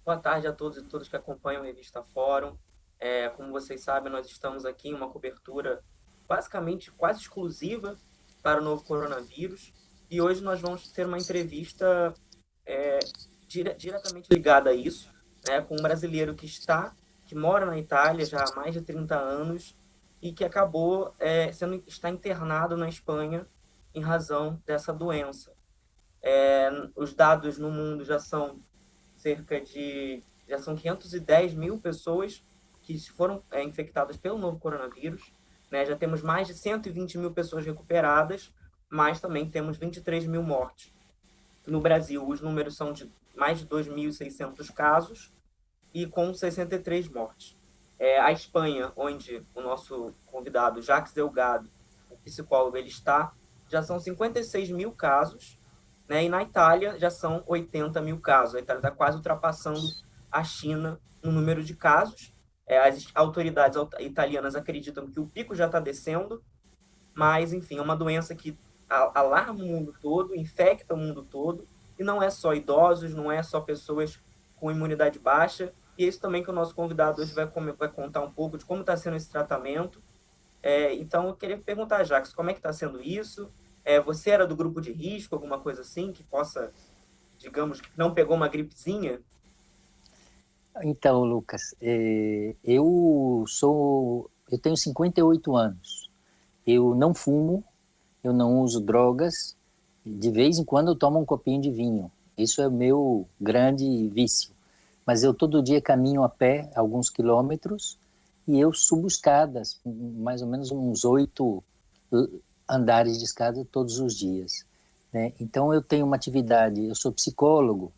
Boa tarde a todos e todas que acompanham a Revista Fórum. Como vocês sabem, nós estamos aqui em uma cobertura basicamente quase exclusiva para o novo coronavírus e hoje nós vamos ter uma entrevista diretamente ligada a isso, né, com um brasileiro que mora na Itália já há mais de 30 anos e que acabou está internado na Espanha em razão dessa doença. Os dados no mundo já são 510 mil pessoas que foram infectadas pelo novo coronavírus, né? Já temos mais de 120 mil pessoas recuperadas, mas também temos 23 mil mortes. No Brasil, os números são de mais de 2.600 casos e com 63 mortes. A Espanha, onde o nosso convidado Jacques Delgado, o psicólogo, ele está, já são 56 mil casos, né? E na Itália já são 80 mil casos. A Itália está quase ultrapassando a China no número de casos. As autoridades italianas acreditam que o pico já está descendo, mas, enfim, é uma doença que alarma o mundo todo, infecta o mundo todo, e não é só idosos, não é só pessoas com imunidade baixa, e é isso também que o nosso convidado hoje vai contar um pouco de como está sendo esse tratamento. Então, eu queria perguntar, Jacques, como é que está sendo isso? Você era do grupo de risco, alguma coisa assim, que possa, digamos, que não pegou uma gripezinha? Então, Lucas, eu tenho 58 anos. Eu não fumo, eu não uso drogas. De vez em quando eu tomo um copinho de vinho. Isso é o meu grande vício. Mas eu todo dia caminho a pé alguns quilômetros e eu subo escadas, mais ou menos uns 8 andares de escada todos os dias, né? Então eu tenho uma atividade, eu sou psicólogo,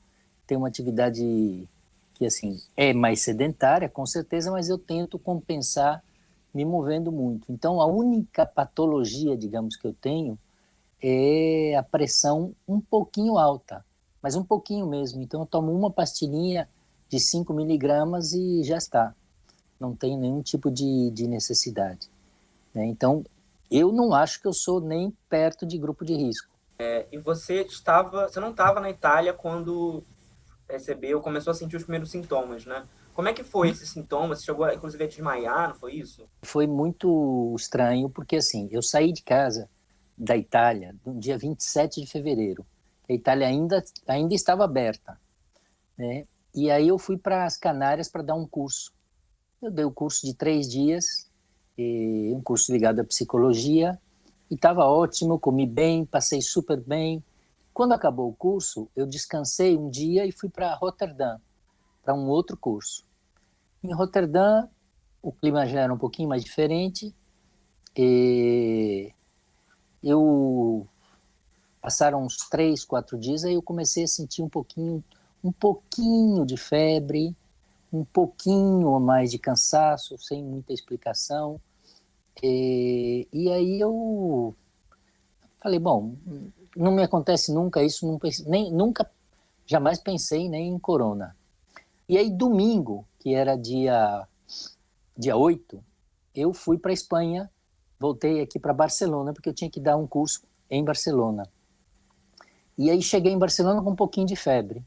tenho uma atividade que assim é mais sedentária, com certeza, mas eu tento compensar me movendo muito. Então a única patologia, digamos, que eu tenho é a pressão um pouquinho alta, mas um pouquinho mesmo. Então eu tomo uma pastilhinha de 5 miligramas e já está. Não tem nenhum tipo de necessidade, né? Então eu não acho que eu sou nem perto de grupo de risco. E você não estava na Itália quando começou a sentir os primeiros sintomas, né? Como é que foi esses sintomas? Você chegou, inclusive, a desmaiar, não foi isso? Foi muito estranho, porque assim, eu saí de casa da Itália no dia 27 de fevereiro. A Itália ainda estava aberta, né? E aí eu fui para as Canárias para dar um curso. Eu dei o curso de 3 dias, um curso ligado à psicologia, e estava ótimo, comi bem, passei super bem. Quando acabou o curso, eu descansei um dia e fui para Roterdã, para um outro curso. Em Roterdã, o clima já era um pouquinho mais diferente, e eu passaram uns 3, 4 dias, aí eu comecei a sentir um pouquinho de febre, um pouquinho a mais de cansaço, sem muita explicação. E aí eu falei, bom, não me acontece nunca isso, nunca, jamais pensei nem em corona. E aí domingo, que era dia 8, eu fui para a Espanha, voltei aqui para Barcelona, porque eu tinha que dar um curso em Barcelona. E aí cheguei em Barcelona com um pouquinho de febre,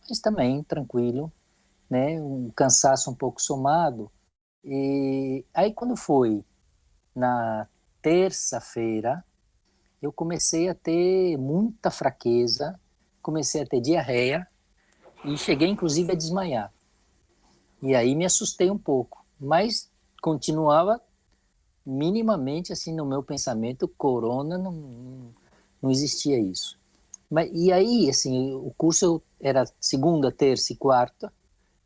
mas também tranquilo, né? Um cansaço um pouco somado. E aí quando foi na terça-feira, eu comecei a ter muita fraqueza, comecei a ter diarreia e cheguei inclusive a desmaiar. E aí me assustei um pouco, mas continuava minimamente assim no meu pensamento, corona não existia isso. Mas, e aí, assim, o curso era segunda, terça e quarta.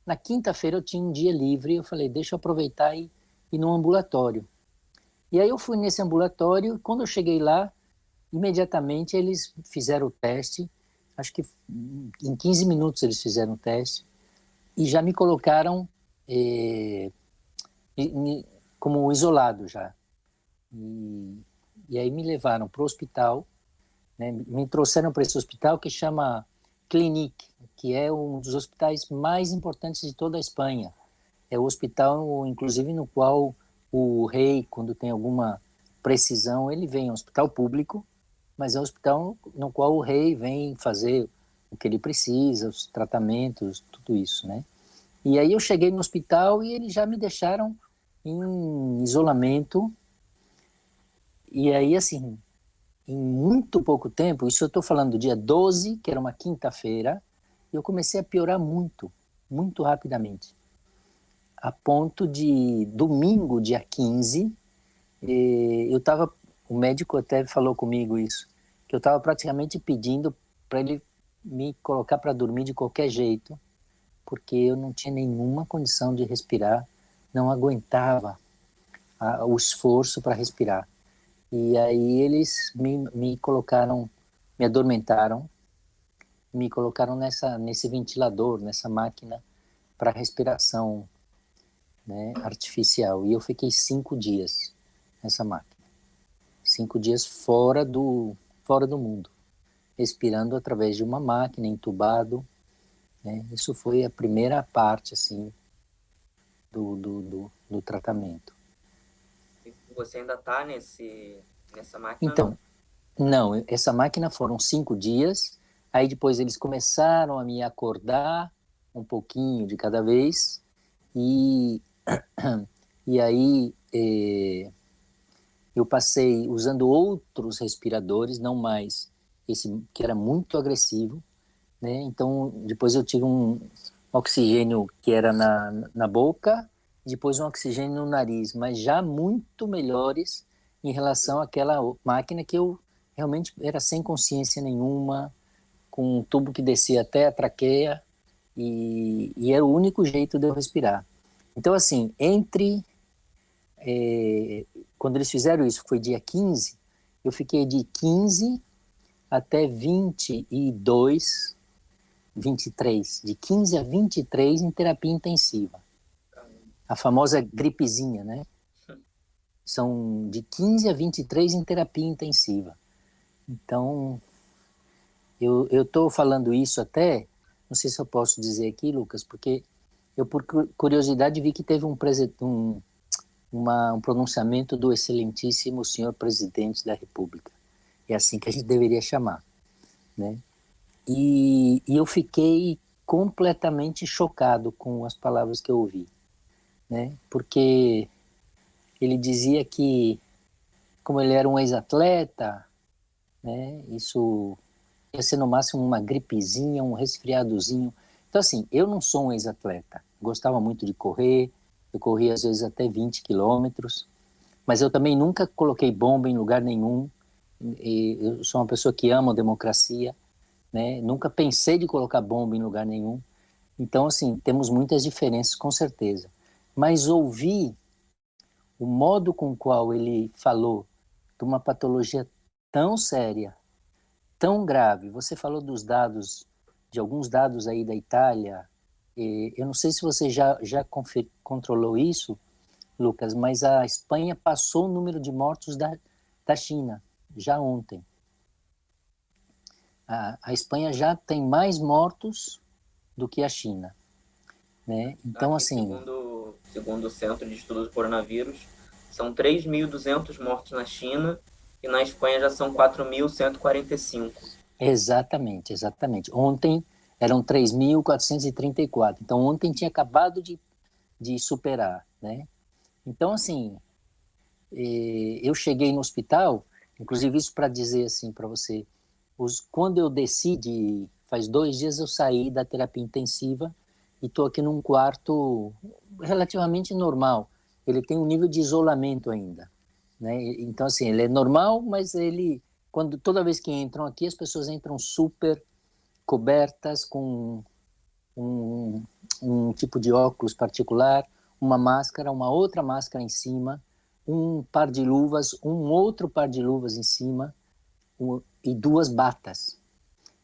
Na quinta-feira eu tinha um dia livre, eu falei, deixa eu aproveitar e ir no ambulatório. E aí eu fui nesse ambulatório, e quando eu cheguei lá, imediatamente eles fizeram o teste, acho que em 15 minutos eles fizeram o teste, e já me colocaram como isolado já. E, e aí me levaram para o hospital, né? Me trouxeram para esse hospital que chama Clinique, que é um dos hospitais mais importantes de toda a Espanha. É o hospital, inclusive, no qual o rei, quando tem alguma precisão, ele vem. É um hospital público, mas é um hospital no qual o rei vem fazer o que ele precisa, os tratamentos, tudo isso, né? E aí eu cheguei no hospital e eles já me deixaram em isolamento. E aí, assim, em muito pouco tempo, isso eu estou falando do dia 12, que era uma quinta-feira, eu comecei a piorar muito, muito rapidamente. A ponto de domingo, dia 15, eu estava, o médico até falou comigo isso, que eu estava praticamente pedindo para ele me colocar para dormir de qualquer jeito, porque eu não tinha nenhuma condição de respirar, não aguentava o esforço para respirar. E aí eles me colocaram, me adormentaram, me colocaram nesse ventilador, nessa máquina para respiração, né, artificial. E eu fiquei 5 dias nessa máquina. 5 dias fora do mundo, respirando através de uma máquina, entubado, né? Isso foi a primeira parte, assim, do tratamento. E você ainda está nessa máquina, Então, não? não, essa máquina foram 5 dias, aí depois eles começaram a me acordar um pouquinho de cada vez, e, e aí eu passei usando outros respiradores, não mais esse que era muito agressivo, né? Então, depois eu tive um oxigênio que era na boca, depois um oxigênio no nariz, mas já muito melhores em relação àquela máquina que eu realmente era sem consciência nenhuma, com um tubo que descia até a traqueia, e era o único jeito de eu respirar. Então, assim, quando eles fizeram isso, foi dia 15, eu fiquei de 15 até 22, 23, de 15 a 23 em terapia intensiva. A famosa gripezinha, né? São de 15 a 23 em terapia intensiva. Então, eu estou falando isso até, não sei se eu posso dizer aqui, Lucas, porque eu, por curiosidade, vi que teve um pronunciamento do excelentíssimo senhor presidente da República. É assim que a gente deveria chamar, né? E eu fiquei completamente chocado com as palavras que eu ouvi, né? Porque ele dizia que, como ele era um ex-atleta, né? Isso ia ser no máximo uma gripezinha, um resfriadozinho. Então, assim, eu não sou um ex-atleta. Gostava muito de correr, eu corria às vezes até 20 quilômetros, mas eu também nunca coloquei bomba em lugar nenhum. E eu sou uma pessoa que ama a democracia, né? Nunca pensei de colocar bomba em lugar nenhum. Então, assim, temos muitas diferenças, com certeza. Mas ouvir o modo com o qual ele falou de uma patologia tão séria, tão grave. Você falou dos dados, de alguns dados aí da Itália. Eu não sei se você já controlou isso, Lucas, mas a Espanha passou o número de mortos da China, já ontem. A Espanha já tem mais mortos do que a China, né? Então, Aqui, assim, segundo o Centro de Estudos do Coronavírus, são 3.200 mortos na China e na Espanha já são 4.145. exatamente, exatamente. Ontem eram 3.434. Então, ontem tinha acabado de superar, né? Então, assim, eu cheguei no hospital, inclusive isso para dizer assim para você, quando eu decidi, faz 2 dias eu saí da terapia intensiva e estou aqui num quarto relativamente normal. Ele tem um nível de isolamento ainda, né? Então, assim, ele é normal, mas toda vez que entram aqui, as pessoas entram super cobertas com um, um tipo de óculos particular, uma máscara, uma outra máscara em cima, um par de luvas, um outro par de luvas em cima, e 2 batas.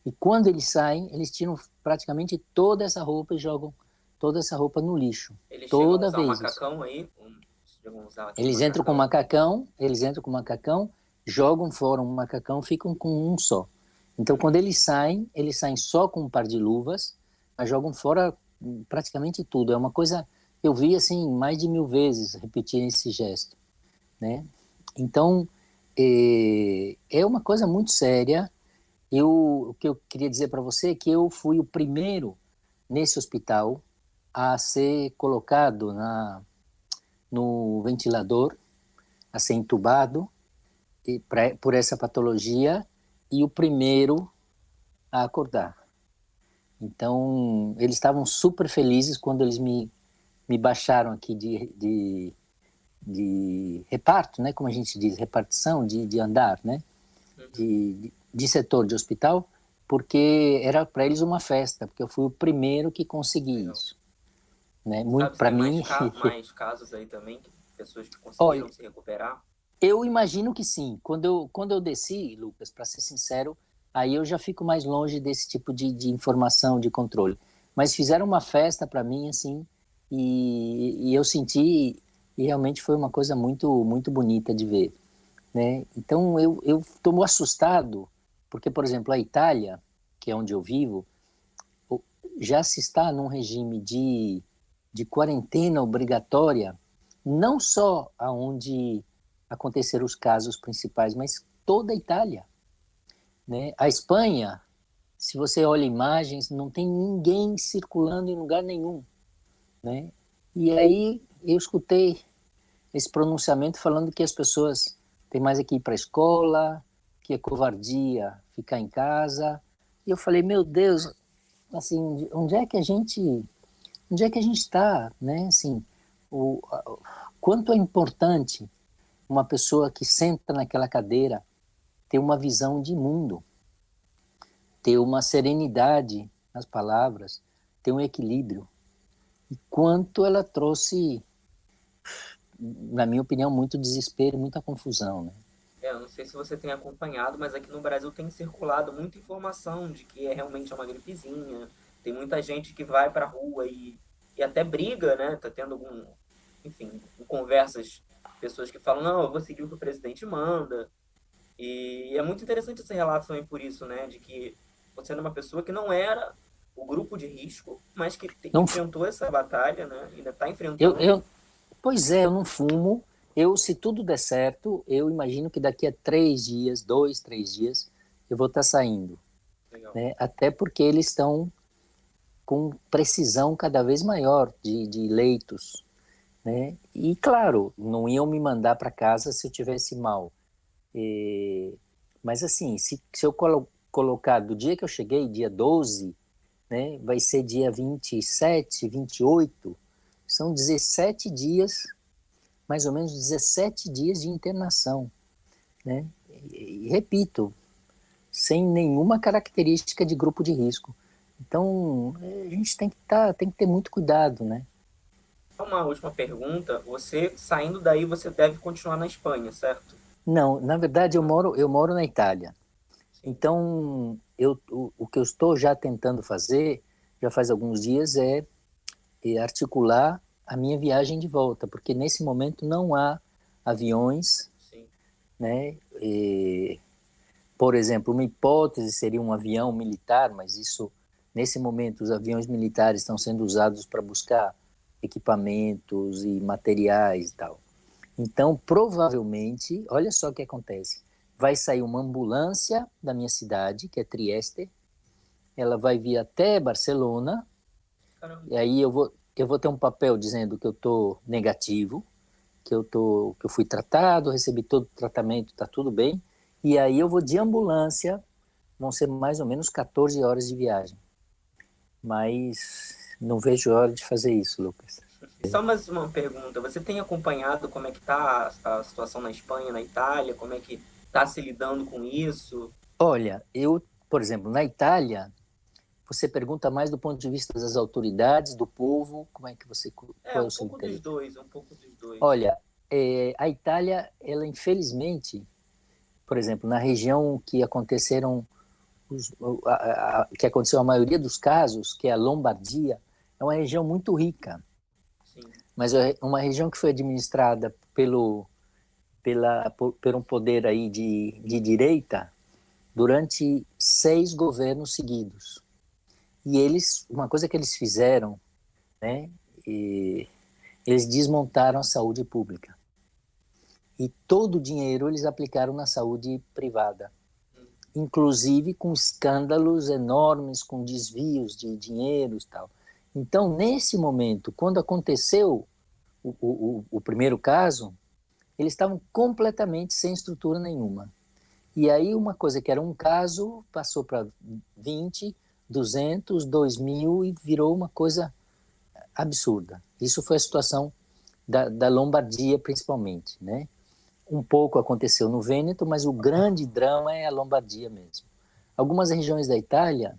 E quando eles saem, eles tiram praticamente toda essa roupa e jogam toda essa roupa no lixo. Eles chegam a Toda usar o vez isso. macacão aí? Chegam a usar aquele Eles entram com macacão? macacão, jogam fora um macacão, ficam com um só. Então, quando eles saem só com um par de luvas, mas jogam fora praticamente tudo. É uma coisa, eu vi assim mais de 1000 vezes repetir esse gesto, né? Então, é uma coisa muito séria. o que eu queria dizer para você é que eu fui o primeiro nesse hospital a ser colocado no ventilador, a ser entubado por essa patologia, e o primeiro a acordar. Então, eles estavam super felizes quando eles me baixaram aqui de reparto, né? Como a gente diz, repartição de andar, né? De setor de hospital, porque era para eles uma festa, porque eu fui o primeiro que consegui Legal. isso. Né? Muito para tem mim. mais casos aí também, pessoas que conseguiram Olha, se recuperar? eu imagino que sim. Quando eu desci, Lucas, para ser sincero, aí eu já fico mais longe desse tipo de informação, de controle. Mas fizeram uma festa para mim, assim, e eu senti, e realmente foi uma coisa muito, muito bonita de ver. Né? Então eu estou assustado, porque, por exemplo, a Itália, que é onde eu vivo, já se está num regime de quarentena obrigatória, não só aonde aconteceram os casos principais, mas toda a Itália. Né? A Espanha, se você olha imagens, não tem ninguém circulando em lugar nenhum. Né? E aí eu escutei esse pronunciamento falando que as pessoas têm mais que ir para a escola, que é covardia ficar em casa. E eu falei, meu Deus, assim, onde é que a gente está, né? Assim, quanto é importante uma pessoa que senta naquela cadeira ter uma visão de mundo, ter uma serenidade nas palavras, ter um equilíbrio. E quanto ela trouxe, na minha opinião, muito desespero e muita confusão, né? Eu não sei se você tem acompanhado, mas aqui no Brasil tem circulado muita informação de que realmente uma gripezinha. Tem muita gente que vai para a rua e até briga, né? Tá tendo enfim, conversas, pessoas que falam, não, eu vou seguir o que o presidente manda. E é muito interessante esse relato também por isso, né? De que você era uma pessoa que não era o grupo de risco, mas que Não, enfrentou essa batalha, né? Ainda está eu, enfrentando. eu, pois é, eu não fumo. Se tudo der certo, eu imagino que daqui a 3 dias, 2, 3 dias, eu vou estar saindo. Legal. Né? Até porque eles estão com precisão cada vez maior de leitos. Né? E, claro, não iam me mandar para casa se eu tivesse mal. Mas, assim, se eu colocar do dia que eu cheguei, dia 12, né, vai ser dia 27, 28, são 17 dias, mais ou menos 17 dias de internação. Né? E repito, sem nenhuma característica de grupo de risco. Então, a gente tem que ter muito cuidado, né? Uma última pergunta. Você, saindo daí, você deve continuar na Espanha, certo? Não, na verdade eu moro na Itália. Sim. Então, o que eu estou já tentando fazer, já faz alguns dias, é articular a minha viagem de volta, porque nesse momento não há aviões, Sim. né? Por exemplo, uma hipótese seria um avião militar, mas isso, nesse momento, os aviões militares estão sendo usados para buscar equipamentos e materiais e tal. Então, provavelmente, olha só o que acontece. Vai sair uma ambulância da minha cidade, que é Trieste, ela vai vir até Barcelona, Caramba. e aí eu vou ter um papel dizendo que eu estou negativo, que eu fui tratado, recebi todo o tratamento, está tudo bem, e aí eu vou de ambulância, vão ser mais ou menos 14 horas de viagem. Mas não vejo a hora de fazer isso, Lucas. E só mais uma pergunta. Você tem acompanhado como é que está a situação na Espanha, na Itália? Como é que está se lidando com isso? Olha, por exemplo, na Itália, você pergunta mais do ponto de vista das autoridades, do povo, como é que É, qual é um o seu pouco dos interesse? dois, um pouco dos dois. Olha, a Itália, ela infelizmente, por exemplo, na região que aconteceram que aconteceu a maioria dos casos, que é a Lombardia, é uma região muito rica, Sim. mas é uma região que foi administrada por um poder aí de direita durante 6 governos seguidos. E uma coisa que eles fizeram, né, eles desmontaram a saúde pública. E todo o dinheiro eles aplicaram na saúde privada. inclusive com escândalos enormes, com desvios de dinheiros e tal. Então, nesse momento, quando aconteceu o primeiro caso, eles estavam completamente sem estrutura nenhuma. E aí uma coisa que era um caso passou para 20, 200, 2.000 e virou uma coisa absurda. Isso foi a situação da Lombardia, principalmente, né? Um pouco aconteceu no Vêneto, mas o grande drama é a Lombardia mesmo. Algumas regiões da Itália,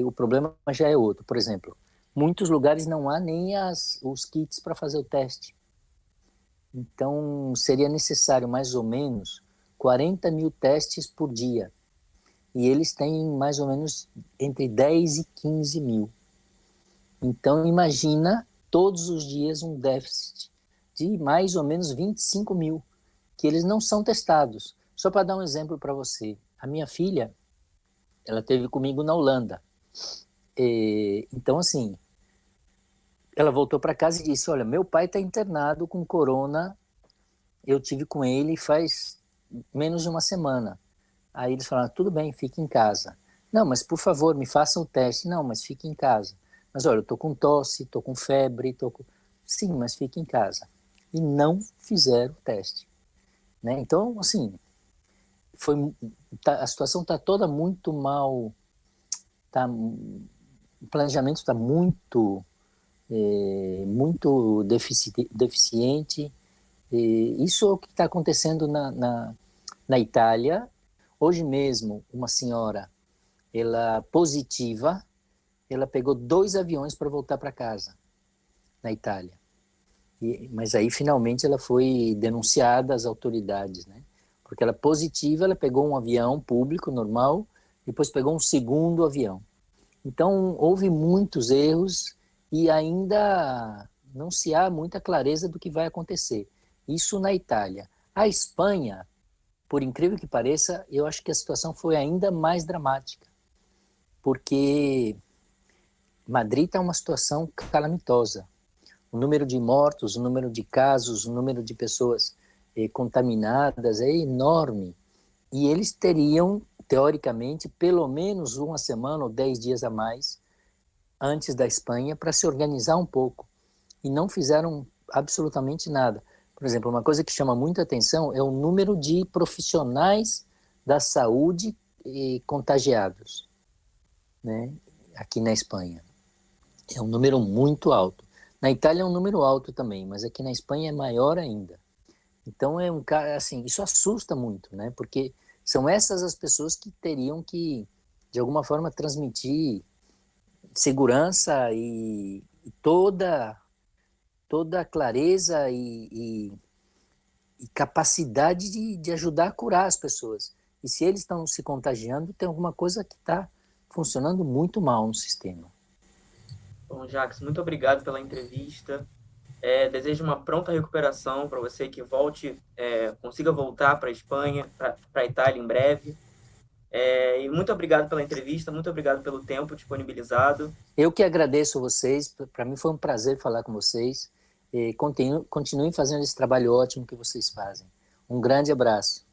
o problema já é outro. Por exemplo, muitos lugares não há nem os kits para fazer o teste. Então, seria necessário mais ou menos 40 mil testes por dia. E eles têm mais ou menos entre 10 e 15 mil. Então, imagina todos os dias um déficit de mais ou menos 25 mil, que eles não são testados. Só para dar um exemplo para você, a minha filha, ela esteve comigo na Holanda. Então, assim, ela voltou para casa e disse, olha, meu pai está internado com corona, eu tive com ele faz menos de uma semana. Aí eles falaram, tudo bem, fique em casa. Não, mas por favor, me faça o teste. Não, mas fique em casa. Mas olha, eu estou com tosse, estou com febre, Sim, mas fique em casa. E não fizeram o teste. Né? Então, assim, a situação está toda muito mal, o planejamento está muito deficiente. Isso é o que está acontecendo na Itália. Hoje mesmo, uma senhora, ela positiva, ela pegou 2 aviões para voltar para casa, na Itália. Mas aí, finalmente, ela foi denunciada às autoridades, né? Porque ela positiva, ela pegou um avião público, normal, depois pegou um segundo avião. Então, houve muitos erros e ainda não se há muita clareza do que vai acontecer. Isso na Itália. A Espanha, por incrível que pareça, eu acho que a situação foi ainda mais dramática, porque Madrid está uma situação calamitosa. O número de mortos, o número de casos, o número de pessoas contaminadas é enorme. E eles teriam, teoricamente, pelo menos uma semana ou 10 dias a mais antes da Espanha para se organizar um pouco. E não fizeram absolutamente nada. Por exemplo, uma coisa que chama muita atenção é o número de profissionais da saúde contagiados, né? Aqui na Espanha. É um número muito alto. Na Itália é um número alto também, mas aqui na Espanha é maior ainda. Então, assim, isso assusta muito, né? Porque são essas as pessoas que teriam que, de alguma forma, transmitir segurança e toda clareza e capacidade de ajudar a curar as pessoas. E se eles estão se contagiando, tem alguma coisa que está funcionando muito mal no sistema. Bom, Jacques, muito obrigado pela entrevista. Desejo uma pronta recuperação para você que consiga voltar para a Espanha, para a Itália em breve. E muito obrigado pela entrevista, muito obrigado pelo tempo disponibilizado. Eu que agradeço vocês, para mim foi um prazer falar com vocês. Continuem fazendo esse trabalho ótimo que vocês fazem. Um grande abraço.